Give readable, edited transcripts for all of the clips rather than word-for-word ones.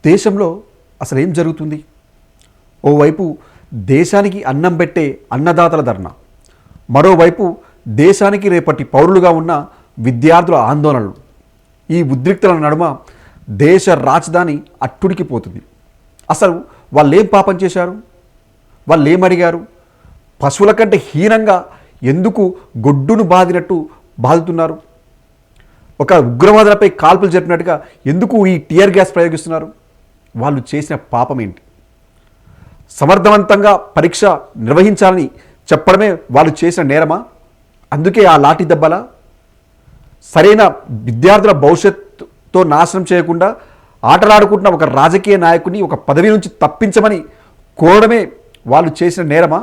దేశంలో అసలు ఏం జరుగుతుంది? ఓవైపు దేశానికి అన్నం పెట్టే అన్నదాతల ధర్నా, మరోవైపు దేశానికి రేపటి పౌరులుగా ఉన్న విద్యార్థుల ఆందోళనలు. ఈ ఉద్రిక్తల నడుమ దేశ రాజధాని అట్టుడికిపోతుంది. అసలు వాళ్ళు ఏం పాపం చేశారు? వాళ్ళు ఏమడిగారు? పశువుల కంటే హీనంగా ఎందుకు గొడ్డును బాదినట్టు బాదుతున్నారు? ఒక ఉగ్రవాదులపై కాల్పులు జరిపినట్టుగా ఎందుకు ఈ టియర్ గ్యాస్ ప్రయోగిస్తున్నారు? వాళ్ళు చేసిన పాపం ఏంటి? సమర్థవంతంగా పరీక్ష నిర్వహించాలని చెప్పడమే వాళ్ళు చేసిన నేరమా? అందుకే ఆ లాఠీ దెబ్బలా? సరైన విద్యార్థుల భవిష్యత్తుతో నాశనం చేయకుండా ఆటలాడుకుంటున్న ఒక రాజకీయ నాయకుడిని ఒక పదవి నుంచి తప్పించమని కోరడమే వాళ్ళు చేసిన నేరమా?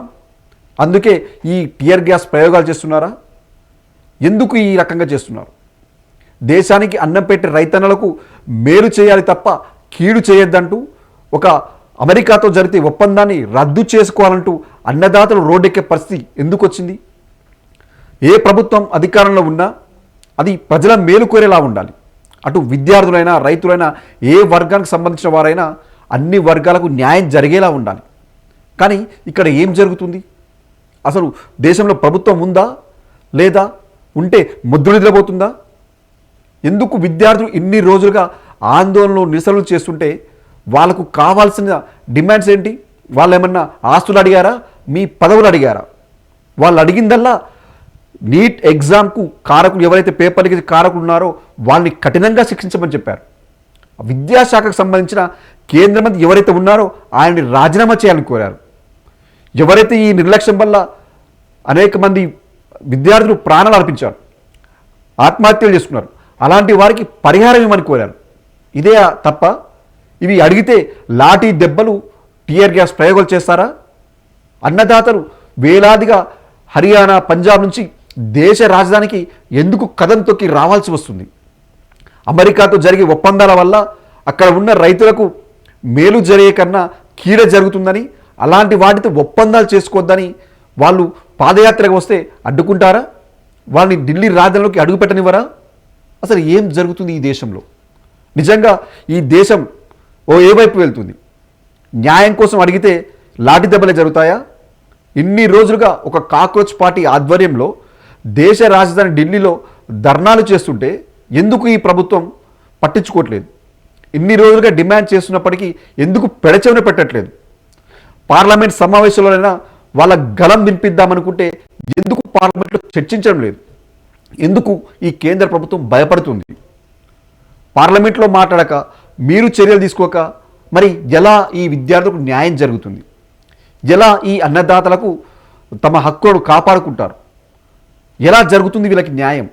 అందుకే ఈ టియర్ గ్యాస్ ప్రయోగాలు చేస్తున్నారా? ఎందుకు ఈ రకంగా చేస్తున్నారు? దేశానికి అన్నం పెట్టే రైతన్నలకు మేలు చేయాలి తప్ప కీడు చేయొద్దంటూ, ఒక అమెరికాతో జరిగే ఒప్పందాన్ని రద్దు చేసుకోవాలంటూ అన్నదాతలు రోడ్డెక్కే పరిస్థితి ఎందుకు వచ్చింది? ఏ ప్రభుత్వం అధికారంలో ఉన్నా అది ప్రజల మేలు కోరేలా ఉండాలి. అటు విద్యార్థులైనా, రైతులైనా, ఏ వర్గానికి సంబంధించిన వారైనా అన్ని వర్గాలకు న్యాయం జరిగేలా ఉండాలి. కానీ ఇక్కడ ఏం జరుగుతుంది? అసలు దేశంలో ప్రభుత్వం ఉందా లేదా? ఉంటే ముద్దు నిద్రపోతుందా? ఎందుకు విద్యార్థులు ఇన్ని రోజులుగా ఆందోళనలు, నిరసనలు చేస్తుంటే వాళ్ళకు కావాల్సిన డిమాండ్స్ ఏంటి? వాళ్ళు ఏమన్నా ఆస్తులు అడిగారా? మీ పదవులు అడిగారా? వాళ్ళు అడిగిందల్లా నీట్ ఎగ్జామ్కు కారకులు, ఎవరైతే పేపర్ లీకేజ్ కారకులు ఉన్నారో వాళ్ళని కఠినంగా శిక్షించమని చెప్పారు. విద్యాశాఖకు సంబంధించిన కేంద్ర మంత్రి ఎవరైతే ఉన్నారో ఆయన్ని రాజీనామా చేయాలని కోరారు. ఎవరైతే ఈ నిర్లక్ష్యం వల్ల అనేక మంది విద్యార్థులు ప్రాణాలు అర్పించారు, ఆత్మహత్యలు చేసుకున్నారు, అలాంటి వారికి పరిహారం ఇవ్వమని కోరారు. ఇదే తప్ప ఇవి అడిగితే లాఠీ దెబ్బలు, టియర్ గ్యాస్ ప్రయోగాలు చేస్తారా? అన్నదాతలు వేలాదిగా హర్యానా, పంజాబ్ నుంచి దేశ రాజధానికి ఎందుకు కదం తొక్కి రావాల్సి వస్తుంది? అమెరికాతో జరిగే ఒప్పందాల వల్ల అక్కడ ఉన్న రైతులకు మేలు జరిగే కన్నా కీడ జరుగుతుందని, అలాంటి వాటితో ఒప్పందాలు చేసుకోవద్దని వాళ్ళు పాదయాత్రకు వస్తే అడ్డుకుంటారా? వాళ్ళని ఢిల్లీ రాజధానిలోకి అడుగుపెట్టనివ్వరా? అసలు ఏం జరుగుతుంది ఈ దేశంలో? నిజంగా ఈ దేశం ఏ వైపు వెళ్తుంది? న్యాయం కోసం అడిగితే లాఠీ దెబ్బలే జరుగుతాయా? ఇన్ని రోజులుగా ఒక కాక్రోచ్ పార్టీ ఆధ్వర్యంలో దేశ రాజధాని ఢిల్లీలో ధర్నాలు చేస్తుంటే ఎందుకు ఈ ప్రభుత్వం పట్టించుకోవట్లేదు? ఇన్ని రోజులుగా డిమాండ్ చేస్తున్నప్పటికీ ఎందుకు పెడచెవిన పెట్టట్లేదు? పార్లమెంట్ సమావేశంలోనైనా వాళ్ళ గలం వినిపిద్దామనుకుంటే ఎందుకు పార్లమెంట్లో చర్చించడం లేదు? ఎందుకు ఈ కేంద్ర ప్రభుత్వం భయపడుతుంది? పార్లమెంట్లో మాట్లాడక, మీరు చర్యలు తీసుకోక మరి ఎలా ఈ విద్యార్థులకు న్యాయం జరుగుతుంది? ఎలా ఈ అన్నదాతలకు తమ హక్కులను కాపాడుకుంటారు? ఎలా జరుగుతుంది వీళ్ళకి న్యాయం?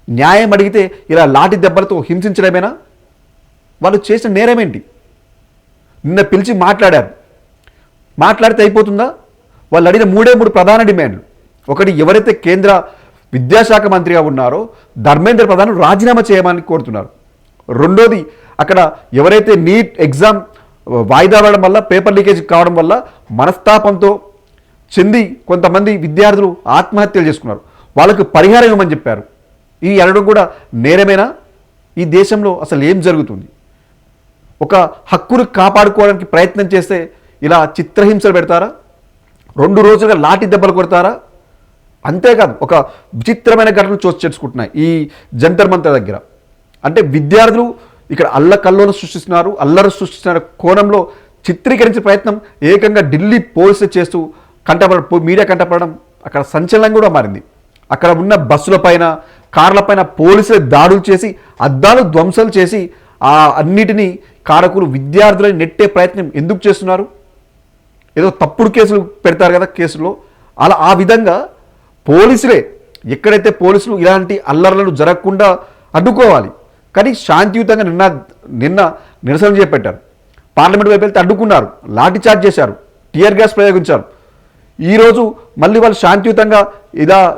న్యాయం అడిగితే ఇలా లాఠీ దెబ్బలతో హింసించడమేనా? వాళ్ళు చేసిన నేరమేంటి? నిన్న పిలిచి మాట్లాడితే అయిపోతుందా? వాళ్ళు అడిగిన మూడే ప్రధాన డిమాండ్లు. ఒకటి, ఎవరైతే కేంద్ర విద్యాశాఖ మంత్రిగా ఉన్నారో ధర్మేంద్ర ప్రధాన్ రాజీనామా చేయమని కోరుతున్నారు. రెండోది, అక్కడ ఎవరైతే నీట్ ఎగ్జామ్ వాయిదా పడడం వల్ల, పేపర్ లీకేజ్ కావడం వల్ల మనస్తాపంతో చెంది కొంతమంది విద్యార్థులు ఆత్మహత్యలు చేసుకున్నారు, వాళ్ళకు పరిహారం ఇవ్వమని చెప్పారు. ఈ అనడం కూడా నేరమేనా? ఈ దేశంలో అసలు ఏం జరుగుతుంది? ఒక హక్కును కాపాడుకోవడానికి ప్రయత్నం చేస్తే ఇలా చిత్రహింసలు పెడతారా? 2 రోజులుగా లాఠీ దెబ్బలు కొడతారా? అంతేకాదు, ఒక విచిత్రమైన ఘటనలు చోటు చేసుకుంటున్నాయి ఈ జంతర్ మంతర్ దగ్గర. అంటే విద్యార్థులు ఇక్కడ అల్లకల్లోలు సృష్టిస్తున్నారు, అల్లరి సృష్టిస్తున్న కోణంలో చిత్రీకరించే ప్రయత్నం ఏకంగా ఢిల్లీ పోలీసులు చేస్తూ మీడియా కంటపడడం అక్కడ సంచలనం కూడా మారింది. అక్కడ ఉన్న బస్సులపైన, కార్లపైన పోలీసులు దాడులు చేసి, అద్దాలు ధ్వంసాలు చేసి ఆ అన్నిటినీ కారకులు విద్యార్థులని నెట్టే ప్రయత్నం ఎందుకు చేస్తున్నారు? ఏదో తప్పుడు కేసులు పెడతారు కదా కేసులో, అలా ఆ విధంగా పోలీసులే, ఎక్కడైతే పోలీసులు ఇలాంటి అల్లర్లను జరగకుండా అడ్డుకోవాలి, కానీ శాంతియుతంగా నిన్న నిరసన చేపట్టారు. పార్లమెంట్ వైపు వెళ్తే అడ్డుకున్నారు, లాఠీ చార్జ్ చేశారు, టియర్ గ్యాస్ ప్రయోగించారు. ఈరోజు మళ్ళీ వాళ్ళు శాంతియుతంగా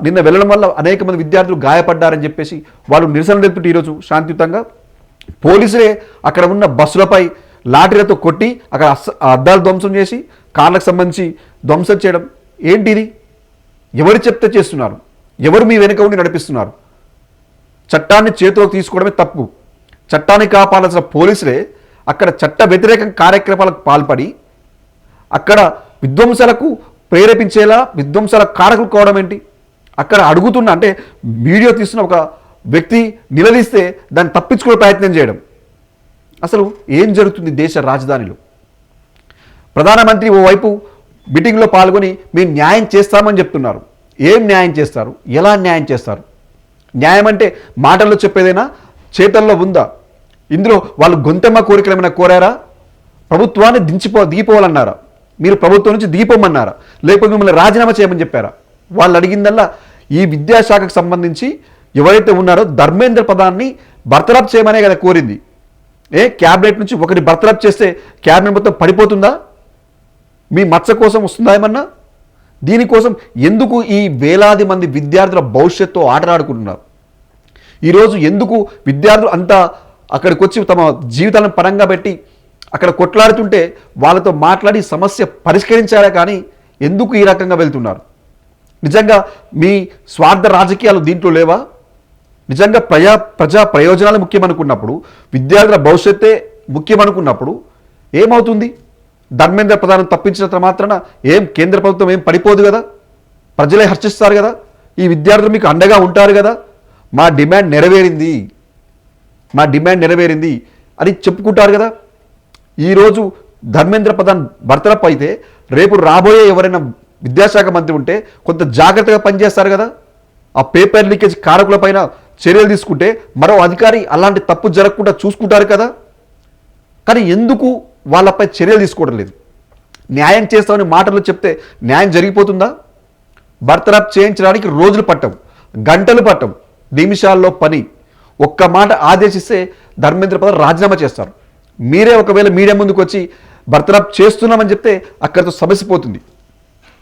నిన్న వెళ్ళడం వల్ల అనేక మంది విద్యార్థులు గాయపడ్డారని చెప్పేసి వాళ్ళు నిరసన తెలుపుతుంటే ఈరోజు శాంతియుతంగా పోలీసులే అక్కడ ఉన్న బస్సులపై లాఠీలతో కొట్టి అక్కడ అద్దాలు ధ్వంసం చేసి, కార్లకు సంబంధించి ధ్వంసం చేయడం ఏంటిది? ఎవరు చెప్తే చేస్తున్నారు? ఎవరు మీ వెనుక ఉండి నడిపిస్తున్నారు? చట్టాన్ని చేతిలోకి తీసుకోవడమే తప్పు. చట్టాన్ని కాపాడాల్సిన పోలీసులే అక్కడ చట్ట వ్యతిరేక కార్యక్రమాలకు పాల్పడి అక్కడ విధ్వంసాలకు ప్రేరేపించేలా విధ్వంసాల కారకులు కావడం ఏంటి? అక్కడ అడుగుతున్న అంటే వీడియో తీస్తున్న ఒక వ్యక్తి నిలదీస్తే దాన్ని తప్పించుకునే ప్రయత్నం చేయడం. అసలు ఏం జరుగుతుంది దేశ రాజధానిలో? ప్రధానమంత్రి ఓవైపు మీటింగ్లో పాల్గొని మేము న్యాయం చేస్తామని చెప్తున్నారు. ఏం న్యాయం చేస్తారు? ఎలా న్యాయం చేస్తారు? న్యాయం అంటే మాటల్లో చెప్పేదైనా, చేతల్లో ఉందా? ఇందులో వాళ్ళు గొంతెమ్మ కోరికలు ఏమైనా కోరారా? ప్రభుత్వాన్ని దిగిపోవాలన్నారా? మీరు ప్రభుత్వం నుంచి దిగిపోమన్నారా? లేకపోతే మిమ్మల్ని రాజీనామా చేయమని చెప్పారా? వాళ్ళు అడిగిందల్లా ఈ విద్యాశాఖకు సంబంధించి ఎవరైతే ఉన్నారో ధర్మేంద్ర ప్రధాన్ని బర్తరఫ్ చేయమనే కదా కోరింది. క్యాబినెట్ నుంచి ఒకటి బర్తరఫ్ చేస్తే క్యాబినెట్ మొత్తం పడిపోతుందా? మీ మచ్చ కోసం వస్తుందా ఏమన్నా? దీనికోసం ఎందుకు ఈ వేలాది మంది విద్యార్థుల భవిష్యత్తు ఆటలాడుకుంటున్నారు? ఈరోజు ఎందుకు విద్యార్థులు అంతా అక్కడికి వచ్చి తమ జీవితాలను పరంగా పెట్టి అక్కడ కొట్లాడుతుంటే వాళ్ళతో మాట్లాడి సమస్య పరిష్కరించారా కానీ ఎందుకు ఈ రకంగా వెళ్తున్నారు? నిజంగా మీ స్వార్థ రాజకీయాలు దీంట్లో లేవా? నిజంగా ప్రజా ప్రయోజనాలు ముఖ్యమనుకున్నప్పుడు, విద్యార్థుల భవిష్యత్తే ముఖ్యమనుకున్నప్పుడు ఏమవుతుంది? ధర్మేంద్ర ప్రధానం తప్పించినంత మాత్రాన ఏం కేంద్ర ప్రభుత్వం ఏం పడిపోదు కదా? ప్రజలే హర్షిస్తారు కదా? ఈ విద్యార్థులు మీకు అండగా ఉంటారు కదా? మా డిమాండ్ నెరవేరింది అని చెప్పుకుంటారు కదా? ఈరోజు ధర్మేంద్ర ప్రధాన్ బర్తరఫ్ అయితే రేపు రాబోయే ఎవరైనా విద్యాశాఖ మంత్రి ఉంటే కొంత జాగ్రత్తగా పనిచేస్తారు కదా? ఆ పేపర్ లీకేజ్ కారకులపైన చర్యలు తీసుకుంటే మరో అధికారి అలాంటి తప్పు జరగకుండా చూసుకుంటారు కదా? కానీ ఎందుకు వాళ్ళపై చర్యలు తీసుకోవడం లేదు? న్యాయం చేస్తామని మాటలు చెప్తే న్యాయం జరిగిపోతుందా? బర్తరఫ్ చేయించడానికి రోజులు పట్టవు, గంటలు పట్టవు, నిమిషాల్లో పని. ఒక్క మాట ఆదేశిస్తే ధర్మేంద్ర ప్రధాన్ రాజీనామా చేస్తారు. మీరే ఒకవేళ మీడియా ముందుకు వచ్చి బర్తరఫ్ చేస్తున్నామని చెప్తే అక్కడితో సమసిపోతుంది.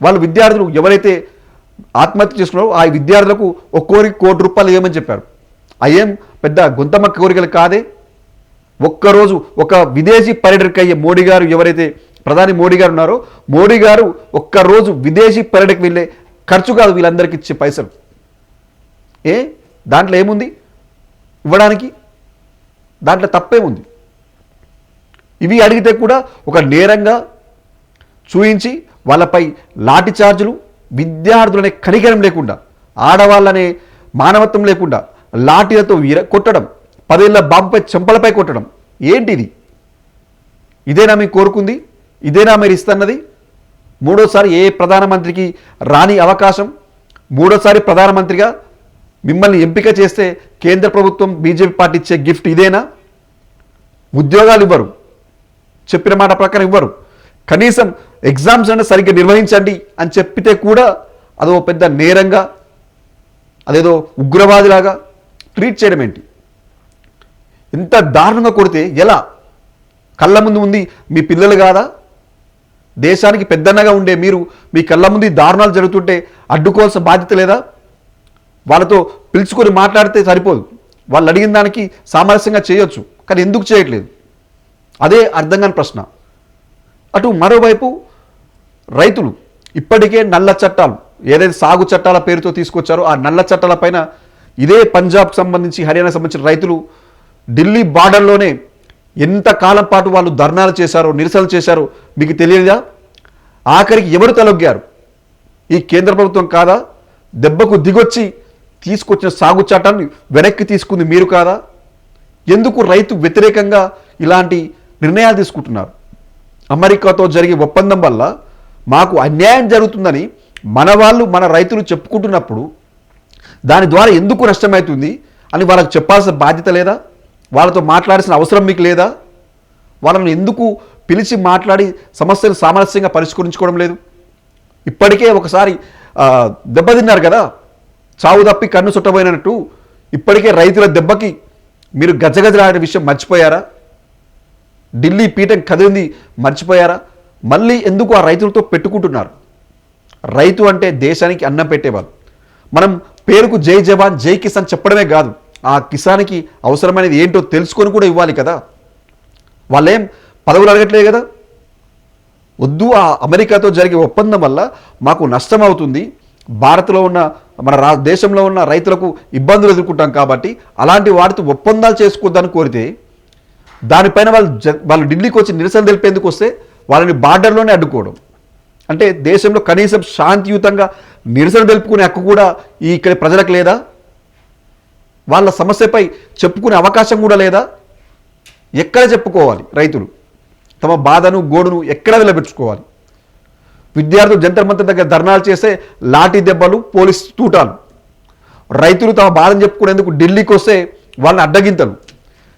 వాళ్ళు విద్యార్థులు ఎవరైతే ఆత్మహత్య చేసుకున్నారో ఆ విద్యార్థులకు ఒక్కోరికి ₹1 కోటి ఇవ్వమని చెప్పారు. అయ్యేం పెద్ద గొంతమ్మ కోరికలు కాదే. ఒక్కరోజు ఒక విదేశీ పర్యటనకు అయ్యే మోడీ గారు, ఎవరైతే ప్రధాని మోడీ గారు ఉన్నారో, మోడీ గారు ఒక్కరోజు విదేశీ పర్యటనకు వెళ్ళే ఖర్చు కాదు వీళ్ళందరికీ ఇచ్చే పైసలు. దాంట్లో ఏముంది ఇవ్వడానికి? దాంట్లో తప్పేముంది? ఇవి అడిగితే కూడా ఒక నేరంగా చూయించి వాళ్ళపై లాఠీ చార్జులు, విద్యార్థులనే కనికరం లేకుండా, ఆడవాళ్ళనే మానవత్వం లేకుండా లాఠీలతో కొట్టడం, 10 ఏళ్ల బాంబుపై చెంపలపై కొట్టడం ఏంటిది? ఇదేనా మీకు కోరుకుంది? ఇదేనా మీరు ఇస్తున్నది? మూడోసారి ఏ ప్రధానమంత్రికి రాని అవకాశం, మూడోసారి ప్రధానమంత్రిగా మిమ్మల్ని ఎంపిక చేస్తే కేంద్ర ప్రభుత్వం బీజేపీ పార్టీ ఇచ్చే గిఫ్ట్ ఇదేనా? ఉద్యోగాలు ఇవ్వరు, చెప్పిన మాట ప్రకారం ఇవ్వరు, కనీసం ఎగ్జామ్స్ అంటే సరిగ్గా నిర్వహించండి అని చెప్పితే కూడా అదో పెద్ద నేరంగా, అదేదో ఉగ్రవాదిలాగా ట్రీట్ చేయడం ఏంటి? ఎంత దారుణంగా కొడితే ఎలా? కళ్ళ ముందు ఉంది మీ పిల్లలు కాదా? దేశానికి పెద్దన్నగా ఉండే మీరు మీ కళ్ళ ముందు దారుణాలు జరుగుతుంటే అడ్డుకోవాల్సిన బాధ్యత లేదా? వాళ్ళతో పిలుచుకొని మాట్లాడితే సరిపోదు. వాళ్ళు అడిగిన దానికి సామరస్యంగా చేయొచ్చు, కానీ ఎందుకు చేయట్లేదు? అదే అర్థం కాని ప్రశ్న. అటు మరోవైపు రైతులు ఇప్పటికే నల్ల చట్టాలు, ఏదైతే సాగు చట్టాల పేరుతో తీసుకొచ్చారో ఆ నల్ల చట్టాల పైన ఇదే పంజాబ్కి సంబంధించి, హర్యానాకు సంబంధించిన రైతులు ఢిల్లీ బార్డర్లోనే ఎంత కాలం పాటు వాళ్ళు ధర్నాలు చేశారో, నిరసనలు చేశారో మీకు తెలియదా? ఆఖరికి ఎవరు తలొగ్గారు? ఈ కేంద్ర ప్రభుత్వం కాదా? దెబ్బకు దిగొచ్చి తీసుకొచ్చిన సాగు చట్టాన్ని వెనక్కి తీసుకుంది మీరు కాదా? ఎందుకు రైతు వ్యతిరేకంగా ఇలాంటి నిర్ణయాలు తీసుకుంటున్నారు? అమెరికాతో జరిగే ఒప్పందం వల్ల మాకు అన్యాయం జరుగుతుందని మన వాళ్ళు, మన రైతులు చెప్పుకుంటున్నప్పుడు దాని ద్వారా ఎందుకు నష్టమవుతుంది అని వాళ్ళకు చెప్పాల్సిన బాధ్యత లేదా? వాళ్ళతో మాట్లాడాల్సిన అవసరం మీకు లేదా? వాళ్ళని ఎందుకు పిలిచి మాట్లాడి సమస్యలు సామరస్యంగా పరిష్కరించుకోవడం లేదు? ఇప్పటికే ఒకసారి దెబ్బతిన్నారు కదా, చావు తప్పి కన్ను చుట్టబోయినట్టు. ఇప్పటికే రైతుల దెబ్బకి మీరు గజగజలాడే విషయం మర్చిపోయారా? ఢిల్లీ పీఠం కదిలింది మర్చిపోయారా? మళ్ళీ ఎందుకు ఆ రైతులతో పెట్టుకుంటున్నారు? రైతు అంటే దేశానికి అన్నం పెట్టేవాళ్ళు. మనం పేరుకు జై జవాన్ జై కిసాన్ చెప్పడమే కాదు, ఆ కిసాన్కి అవసరమైనది ఏంటో తెలుసుకొని కూడా ఇవ్వాలి కదా. వాళ్ళేం పదవులు అడగట్లేదు కదా. వద్దు, ఆ అమెరికాతో జరిగే ఒప్పందం వల్ల మాకు నష్టం అవుతుంది, భారత్లో ఉన్న మన దేశంలో ఉన్న రైతులకు ఇబ్బందులు ఎదుర్కొంటాం కాబట్టి అలాంటి వాటితో ఒప్పందాలు చేసుకోవద్దని కోరితే దానిపైన వాళ్ళు ఢిల్లీకి వచ్చి నిరసన తెలిపేందుకు వస్తే వాళ్ళని బార్డర్లోనే అడ్డుకోవడం. అంటే దేశంలో కనీసం శాంతియుతంగా నిరసన తెలుపుకునే హక్కు కూడా ఇక్కడ ప్రజలకు లేదా? వాళ్ళ సమస్యపై చెప్పుకునే అవకాశం కూడా లేదా? ఎక్కడ చెప్పుకోవాలి? రైతులు తమ బాధను గోడును ఎక్కడ వెలబెట్టుకోవాలి? విద్యార్థులు జంతర్ మంతర్ దగ్గర ధర్నాలు చేస్తే లాఠీ దెబ్బలు, పోలీస్ తూటాలు. రైతులు తమ బాధను చెప్పుకునేందుకు ఢిల్లీకి వస్తే వాళ్ళని అడ్డగింతలు.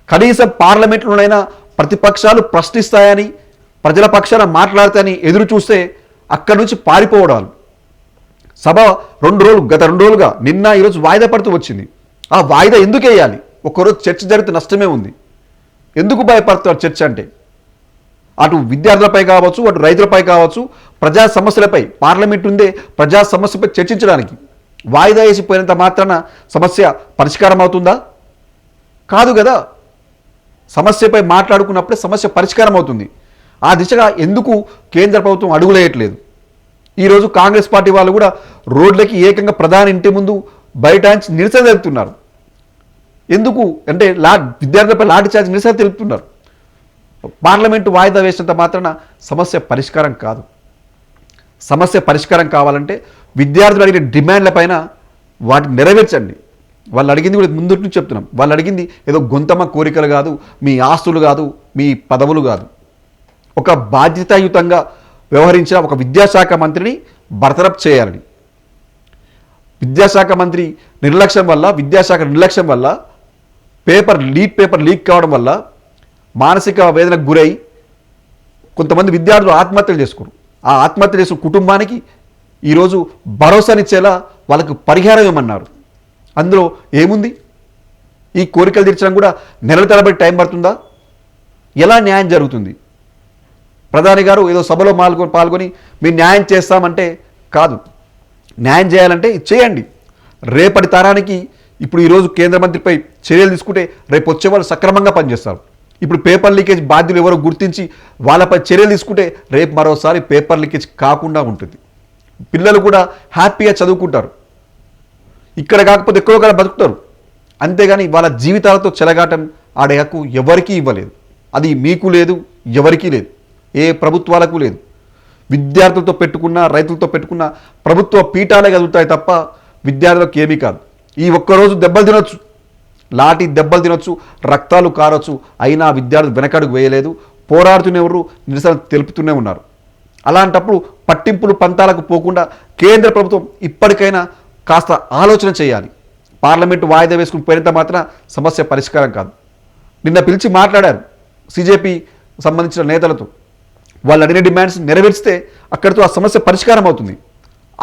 కనీసం పార్లమెంట్లోనైనా ప్రతిపక్షాలు ప్రశ్నిస్తాయని, ప్రజల పక్షాన మాట్లాడతాయని ఎదురు చూస్తే అక్కడి నుంచి పారిపోవడాలు. సభ గత 2 రోజులుగా నిన్న ఈరోజు వాయిదా పడుతూ వచ్చింది. ఆ వాయిదా ఎందుకు వేయాలి? ఒక్కరోజు చర్చ జరిగితే నష్టమే ఉంది. ఎందుకు భయపడతారు చర్చ అంటే? అటు విద్యార్థులపై కావచ్చు, అటు రైతులపై కావచ్చు, ప్రజా సమస్యలపై పార్లమెంట్ ఉందే ప్రజా సమస్యపై చర్చించడానికి. వాయిదా వేసిపోయినంత మాత్రాన సమస్య పరిష్కారం అవుతుందా? కాదు కదా. సమస్యపై మాట్లాడుకున్నప్పుడే సమస్య పరిష్కారం అవుతుంది. ఆ దిశగా ఎందుకు కేంద్ర ప్రభుత్వం అడుగులేయట్లేదు? ఈరోజు కాంగ్రెస్ పార్టీ వాళ్ళు కూడా రోడ్లకి ఏకంగా ప్రధాని ఇంటి ముందు బైఠాయించి నిరసన తెలుపుతున్నారు. ఎందుకు అంటే విద్యార్థులపై లాఠీ చార్జ్ నిరసన తెలుపుతున్నారు. పార్లమెంటు వాయిదా వేసినంత మాత్రాన సమస్య పరిష్కారం కాదు. సమస్య పరిష్కారం కావాలంటే విద్యార్థులు అడిగిన డిమాండ్లపైన వాటిని నెరవేర్చండి. వాళ్ళు అడిగింది కూడా ముందు నుంచి చెప్తున్నాం. వాళ్ళు అడిగింది ఏదో గొంతమ్మ కోరికలు కాదు, మీ ఆస్తులు కాదు, మీ పదవులు కాదు. ఒక బాధ్యతాయుతంగా వ్యవహరించిన ఒక విద్యాశాఖ మంత్రిని బర్తరఫ్ చేయాలని. విద్యాశాఖ మంత్రి నిర్లక్ష్యం వల్ల, విద్యాశాఖ నిర్లక్ష్యం వల్ల పేపర్ లీక్ కావడం వల్ల మానసిక వేదనకు గురై కొంతమంది విద్యార్థులు ఆత్మహత్యలు చేసుకున్నారు. ఆ ఆత్మహత్య చేసిన కుటుంబానికి ఈరోజు భరోసానిచ్చేలా వాళ్ళకు పరిహారం ఇవ్వమన్నారు. అందులో ఏముంది? ఈ కోరికలు తీర్చడం కూడా నెలల తరబడి టైం పడుతుందా? ఎలా న్యాయం జరుగుతుంది? ప్రధాని గారు ఏదో సభలో పాల్గొని మీరు న్యాయం చేస్తామంటే కాదు. న్యాయం చేయాలంటే చేయండి. రేపటి తరానికి ఇప్పుడు ఈరోజు కేంద్ర మంత్రిపై చర్యలు తీసుకుంటే రేపు వచ్చే వాళ్ళు సక్రమంగా పనిచేస్తారు. ఇప్పుడు పేపర్ లీకేజ్ బాధ్యులు ఎవరో గుర్తించి వాళ్ళపై చర్యలు తీసుకుంటే రేపు మరోసారి పేపర్ లీకేజ్ కాకుండా ఉంటుంది. పిల్లలు కూడా హ్యాపీగా చదువుకుంటారు. ఇక్కడ కాకపోతే ఎక్కడో కూడా బతుకుతారు. అంతేగాని వాళ్ళ జీవితాలతో చెలగాటం ఆడే హక్కు ఎవరికీ ఇవ్వలేదు. అది మీకు లేదు, ఎవరికీ లేదు, ఏ ప్రభుత్వాలకు లేదు. విద్యార్థులతో పెట్టుకున్న, రైతులతో పెట్టుకున్న ప్రభుత్వ పీఠాలే కదులుతాయి తప్ప విద్యార్థులకు ఏమీ కాదు. ఈ ఒక్కరోజు దెబ్బలు తినొచ్చు, లాఠీ దెబ్బలు తినొచ్చు, రక్తాలు కారొచ్చు, అయినా విద్యార్థులు వెనకడుగు వేయలేదు. పోరాడుతూనే ఎవరు, నిరసన తెలుపుతూనే ఉన్నారు. అలాంటప్పుడు పట్టింపులు పంతాలకు పోకుండా కేంద్ర ప్రభుత్వం ఇప్పటికైనా కాస్త ఆలోచన చేయాలి. పార్లమెంటు వాయిదా వేసుకుని పోయినంత మాత్రం సమస్య పరిష్కారం కాదు. నిన్న పిలిచి మాట్లాడారు సిజేపీ సంబంధించిన నేతలతో. వాళ్ళు అడిగిన డిమాండ్స్ నెరవేర్చితే అక్కడితో ఆ సమస్య పరిష్కారం అవుతుంది.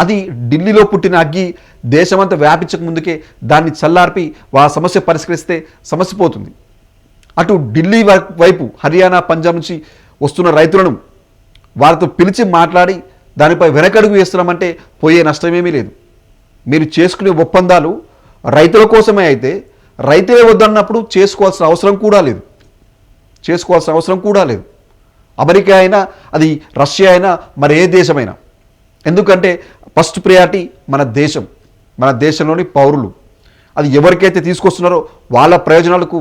అది ఢిల్లీలో పుట్టిన అగ్గి దేశమంతా వ్యాపించక ముందుకే దాన్ని చల్లార్పి ఆ సమస్య పరిష్కరిస్తే సమస్య పోతుంది. అటు ఢిల్లీ వైపు హర్యానా, పంజాబ్ నుంచి వస్తున్న రైతులను వారితో పిలిచి మాట్లాడి దానిపై వెనకడుగు వేస్తున్నామంటే పోయే నష్టమేమీ లేదు. మీరు చేసుకునే ఒప్పందాలు రైతుల కోసమే అయితే రైతులే వద్దన్నప్పుడు చేసుకోవాల్సిన అవసరం కూడా లేదు. అమెరికా అయినా, అది రష్యా అయినా, మరి ఏ దేశమైనా. ఎందుకంటే ఫస్ట్ ప్రయారిటీ మన దేశం, మన దేశంలోని పౌరులు. అది ఎవరికైతే తీసుకొస్తున్నారో వాళ్ళ ప్రయోజనాలకు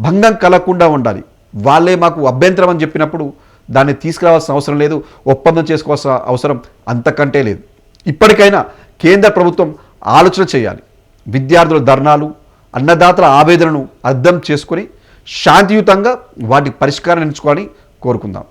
భంగం కలగకుండా ఉండాలి. వాళ్ళే మాకు అభ్యంతరం అని చెప్పినప్పుడు దాన్ని తీసుకురావాల్సిన అవసరం లేదు, ఒప్పందం చేసుకోవాల్సిన అవసరం అంతకంటే లేదు. ఇప్పటికైనా కేంద్ర ప్రభుత్వం ఆలోచన చేయాలి. విద్యార్థుల ధర్నాలు, అన్నదాతల ఆవేదనను అర్థం చేసుకొని శాంతియుతంగా వాటి పరిష్కారం ఎంచుకోవాలని కోరుకుందాం.